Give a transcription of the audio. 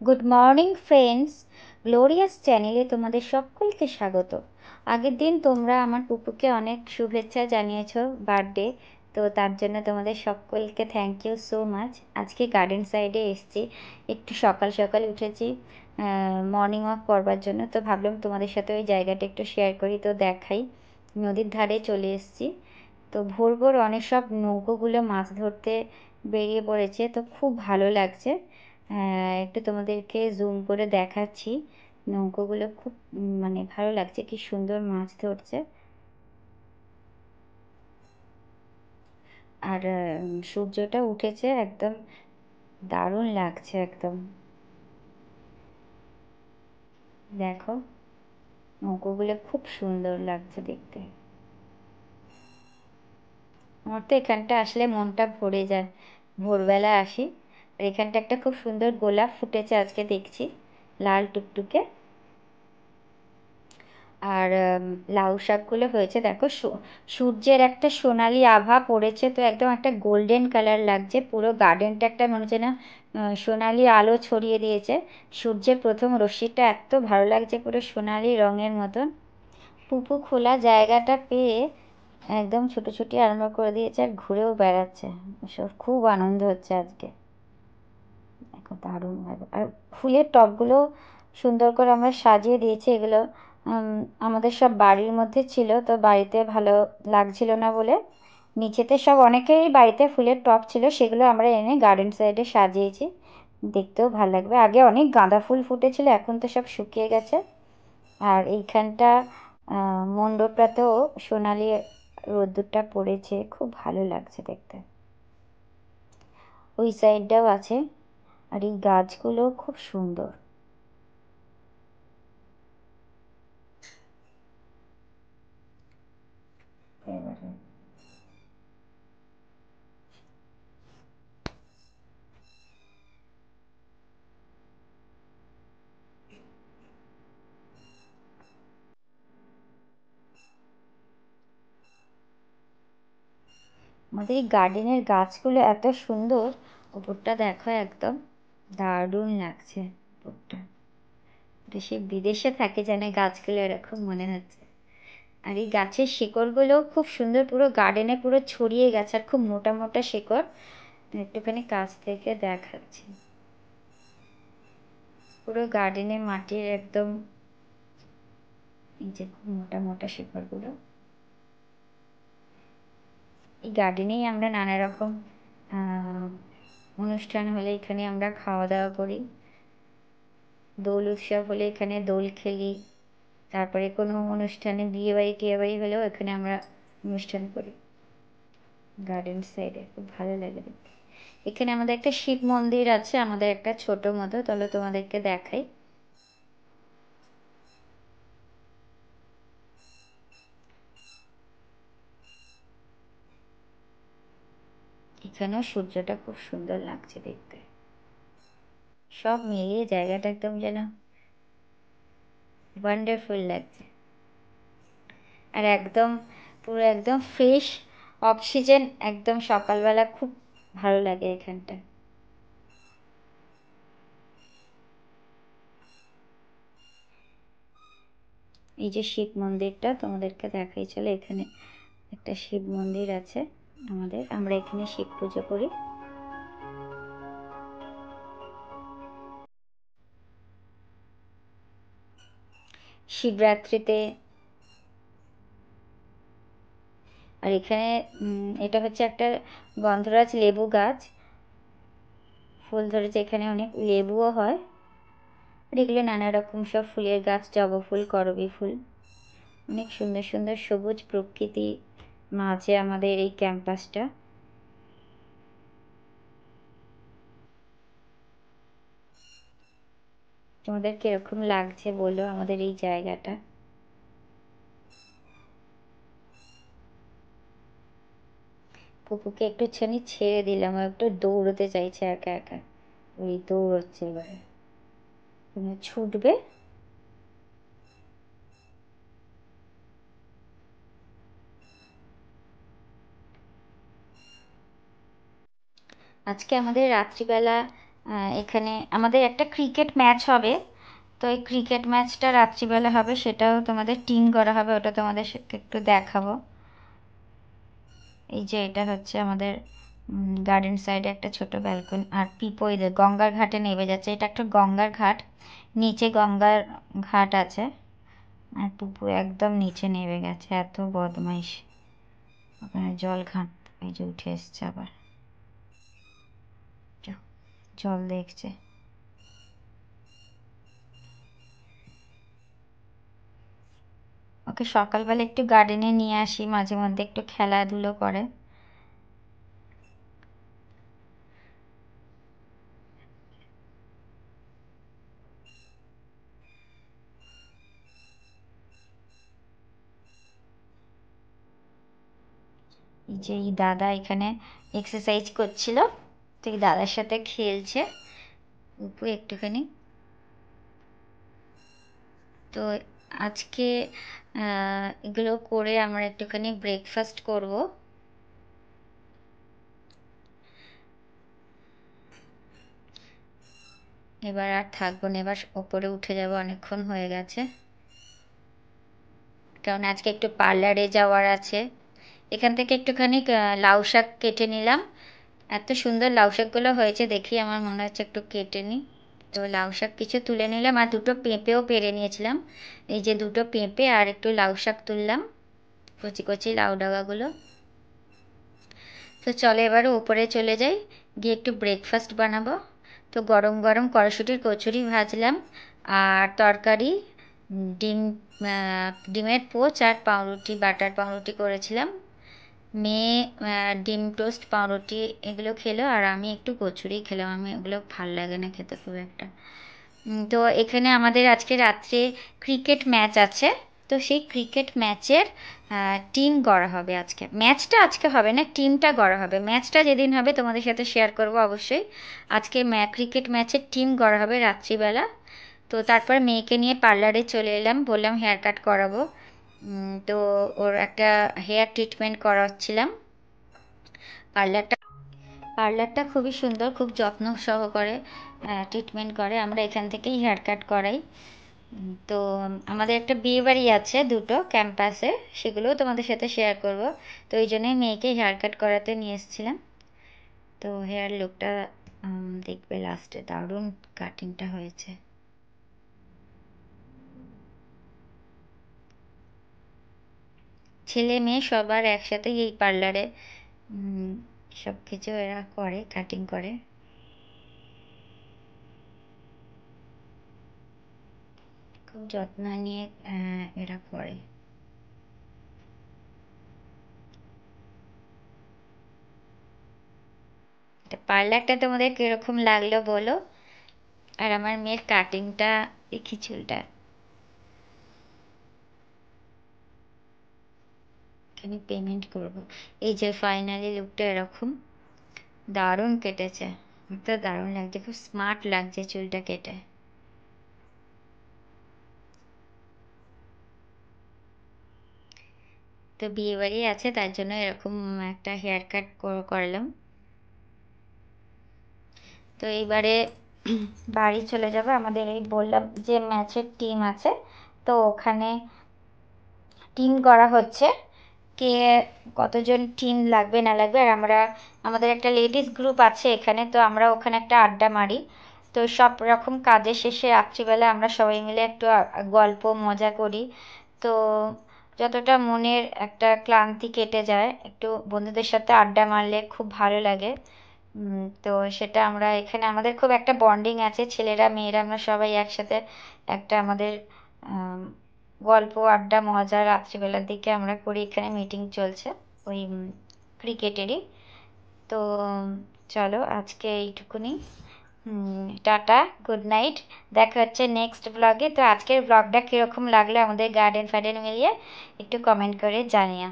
Good morning friends, glorious চ্যানেলে তোমাদের সকলকে স্বাগত। আগের দিন তোমরা আমার পুপুকে অনেক শুভেচ্ছা জানিয়েছো বার্থডে, তো তার জন্য তোমাদের সকলকে থ্যাংক ইউ সো মাচ। আজকে গার্ডেন সাইডে এসেছি, একটু সকাল সকাল উঠেছি মর্নিং ওয়াক করবার জন্য, তো ভাবলাম তোমাদের সাথে ওই জায়গাটা একটু শেয়ার করি, তো দেখাই। নদীর ধারে চলে এসেছি, তো ভোর ভোর অনেক সব নৌকোগুলো মাছ ধরতে বেরিয়ে পড়েছে, তো খুব ভালো লাগছে। একটু তোমাদেরকে জুম করে দেখাচ্ছি, নৌকোগুলো খুব মানে ভালো লাগছে, কি সুন্দর মাছ ধরছে। আর সূর্যটা উঠেছে, একদম দারুণ লাগছে একদম। দেখো, নৌকোগুলো খুব সুন্দর লাগছে দেখতে। আমার তো এখানটা আসলে মনটা ভরে যায়, ভোরবেলা আসি। আর এখানটা একটা খুব সুন্দর গোলাপ ফুটেছে আজকে দেখছি, লাল টুকটুকে। আর লাউ শাকগুলো হয়েছে দেখো, সূর্যের একটা সোনালি আভা পড়েছে, তো একদম একটা গোল্ডেন কালার লাগছে পুরো গার্ডেনটা, একটা মনে হচ্ছে না সোনালি আলো ছড়িয়ে দিয়েছে। সূর্যের প্রথম রশ্মিটা এত ভালো লাগছে, পুরো সোনালি রঙের মতন। পুপু খোলা জায়গাটা পেয়ে একদম ছুটোছুটি আরম্ভ করে দিয়েছে, আর ঘুরেও বেড়াচ্ছে। খুব আনন্দ হচ্ছে আজকে, দেখো দারুণ ভাবে। আর ফুলের টবগুলো সুন্দর করে আমরা সাজিয়ে দিয়েছি। এগুলো আমাদের সব বাড়ির মধ্যে ছিল, তো বাড়িতে ভালো লাগছিল না বলে নিচেতে সব অনেকেরই বাড়িতে ফুলের টব ছিল, সেগুলো আমরা এনে গার্ডেন সাইডে সাজিয়েছি। দেখতেও ভালো লাগবে। আগে অনেক গাঁদা ফুল ফুটেছিল, এখন তো সব শুকিয়ে গেছে। আর এইখানটা মণ্ডপটাতেও সোনালি রোদ্দুরটা পড়েছে, খুব ভালো লাগছে দেখতে। ওই সাইডটাও আছে, আর এই গাছগুলো খুব সুন্দর। এবারে আমাদের এই গার্ডেনের গাছগুলো এত সুন্দর, উপরটা দেখো একদম দারুণ লাগছে উপরটা। দেশে বিদেশে থাকে যেন গাছগুলো এরকম মনে হচ্ছে। আর এই গাছের শিকড়গুলো খুব সুন্দর, পুরো গার্ডেনে পুরো ছড়িয়ে গেছে, আর খুব মোটা মোটা শিকড়। একটুখানি কাছ থেকে দেখাচ্ছি, পুরো গার্ডেনে মাটির একদম এই যে খুব মোটা মোটা শিকড়গুলো। এই গার্ডেনেই আমরা নানা রকম অনুষ্ঠান হলে এখানে আমরা খাওয়া দাওয়া করি, দোল উৎসব হলে এখানে দোল খেলি, তারপরে কোনো অনুষ্ঠানে বিয়ে বাড়ি হলেও এখানে আমরা অনুষ্ঠান করি গার্ডেন সাইডে, খুব ভালো লাগে দেখতে। এখানে আমাদের একটা শিব মন্দির আছে, আমাদের একটা ছোট মতো, তাহলে তোমাদেরকে দেখাই। এখানেও সূর্যটা খুব সুন্দর লাগছে দেখতে। সব মিলিয়ে জায়গাটা একদম যেন ওয়ান্ডারফুল লাগছে। আর একদম পুরো একদম ফ্রেশ অক্সিজেন, একদম সকালবেলা খুব ভালো লাগে এখানটা। এই যে শিব মন্দিরটা তোমাদেরকে দেখাই, চলো। এখানে একটা শিব মন্দির আছে আমাদের, আমরা এখানে শিব পুজো করি। শিবরাত্রিতে। আর এখানে এটা হচ্ছে একটা গন্ধরাজ লেবু গাছ, ফুল ধরেছে এখানে, অনেক লেবুও হয়। আর এগুলো নানা রকম সব ফুলের গাছ, জবা ফুল, করবী ফুল, অনেক সুন্দর সুন্দর সবুজ প্রকৃতি মাঝে আমাদের এই ক্যাম্পাসটা। তোমাদের কিরকম লাগছে বলো আমাদের এই জায়গাটা। পুকুকে একটুখানি ছেড়ে দিলাম, ও একটু দৌড়তে চাইছে একা একা, ওই দৌড়চ্ছে এবারে, ছুটবে। আজকে আমাদের রাত্রিবেলা এখানে আমাদের একটা ক্রিকেট ম্যাচ হবে, তো এই ক্রিকেট ম্যাচটা রাত্রিবেলা হবে, সেটাও তোমাদের টিম করা হবে, ওটা তোমাদের একটু দেখাবো। এই যে এটা হচ্ছে আমাদের গার্ডেন সাইডে একটা ছোট ব্যালকনি, আর পিপো এদের গঙ্গার ঘাটে নেমে যাচ্ছে, এটা একটা গঙ্গার ঘাট, নিচে গঙ্গার ঘাট আছে, আর পুপু একদম নিচে নেমে গেছে, এত বদমাইশ। ওখানে জল ঘাট, এই যে উঠে এসছে আবার, জল দেখছে। ওকে সকালবেলা একটু গার্ডেনে নিয়ে আসি, মাঝে মধ্যে একটু খেলাধুলো করে। এই যে এই দাদা এখানে এক্সারসাইজ করছিল, তো এই দাদার সাথে খেলছে উপরে একটুখানি। তো আজকে এগুলো করে আমরা একটুখানি ব্রেকফাস্ট করব। এবার আর থাকবো না, এবার ওপরে উঠে যাব, অনেকক্ষণ হয়ে গেছে, কারণ আজকে একটু পার্লারে যাওয়ার আছে। এখান থেকে একটুখানি লাউ শাক কেটে নিলাম, এত সুন্দর লাউ শাকগুলো হয়েছে দেখি আমার মনে হচ্ছে একটু কেটে নিই। তো লাউ শাক কিছু তুলে নিলাম, আর দুটো পেঁপেও পেরে নিয়েছিলাম, এই যে দুটো পেঁপে আর একটু লাউ শাক তুললাম, কচি কচি লাউ ডাগাগুলো। তো চলো এবারে উপরে চলে যাই, গিয়ে একটু ব্রেকফাস্ট বানাবো। তো গরম গরম কড়াইশুঁটির কচুরি ভাজলাম, আর তরকারি ডিম, ডিমের পোচ আর পাউরুটি, বাটার পাউরুটি করেছিলাম। মেয়ে ডিম টোস্ট পাউরুটি এগুলো খেলো, আর আমি একটু কচুরি খেলাম, আমি ওগুলো ভাল লাগে না খেতে খুব একটা। তো এখানে আমাদের আজকে রাত্রে ক্রিকেট ম্যাচ আছে, তো সেই ক্রিকেট ম্যাচের টিম গড়া হবে আজকে। ম্যাচটা আজকে হবে না, টিমটা গড়া হবে, ম্যাচটা যেদিন হবে তোমাদের সাথে শেয়ার করব অবশ্যই। আজকে ক্রিকেট ম্যাচের টিম গড়া হবে রাত্রিবেলা। তো তারপর মেয়েকে নিয়ে পার্লারে চলে এলাম, বললাম হেয়ার কাট করাবো, তো ওর একটা হেয়ার ট্রিটমেন্ট করাচ্ছিলাম। পার্লারটা পার্লারটা খুবই সুন্দর, খুব যত্ন সহকারে ট্রিটমেন্ট করে, আমরা এখান থেকেই হেয়ার কাট করাই। তো আমাদের একটা বিয়ে বাড়ি আছে দুটো ক্যাম্পাসে, সেগুলোও তোমাদের সাথে শেয়ার করব। তো ওই জন্যই মেয়েকে হেয়ার কাট করাতে নিয়ে এসেছিলাম। তো হেয়ার লুকটা দেখবে লাস্টে, দারুণ কাটিংটা হয়েছে। ছেলে মেয়ে সবার একসাথেই এই পার্লারে সব কিছু এরা করে, কাটিং করে। খুব যত্ন নিয়ে এরা করে। পার্লারটা তোমাদের কিরকম লাগলো বলো, আর আমার মেয়ের কাটিংটা, দেখি চুলটা আমি পেমেন্ট করব। এই যে ফাইনালি লুকটা এরকম, দারুণ কেটেছে, তো দারুণ লাগছে, খুব স্মার্ট লাগছে চুলটা কেটে। তো বিয়ে বাড়ি আছে তার জন্য এরকম একটা হেয়ার কাট করলাম। তো এইবারে বাড়ি চলে যাবে, আমাদের এই বললাম যে ম্যাচের টিম আছে, তো ওখানে টিম করা হচ্ছে, কে কতজন টিম লাগবে না লাগবে। আর আমরা, আমাদের একটা লেডিস গ্রুপ আছে এখানে, তো আমরা ওখানে একটা আড্ডা মারি। তো সব রকম কাজের শেষে রাত্রিবেলা আমরা সবাই মিলে একটু গল্প মজা করি। তো যতটা মনের একটা ক্লান্তি কেটে যায়, একটু বন্ধুদের সাথে আড্ডা মারলে খুব ভালো লাগে। তো সেটা আমরা এখানে, আমাদের খুব একটা বন্ডিং আছে, ছেলেরা মেয়েরা আমরা সবাই একসাথে একটা আমাদের গল্প আড্ডা মজা রাত্রিবেলার দিকে আমরা করি। এখানে মিটিং চলছে ওই ক্রিকেটেরই। তো চলো আজকে এইটুকুনি, টাটা, গুড নাইট, দেখা হচ্ছে নেক্সট ব্লগে। তো আজকের ব্লগটা কীরকম লাগলো আমাদের গার্ডেন ফার্ডেন মিলিয়ে একটু কমেন্ট করে জানিও।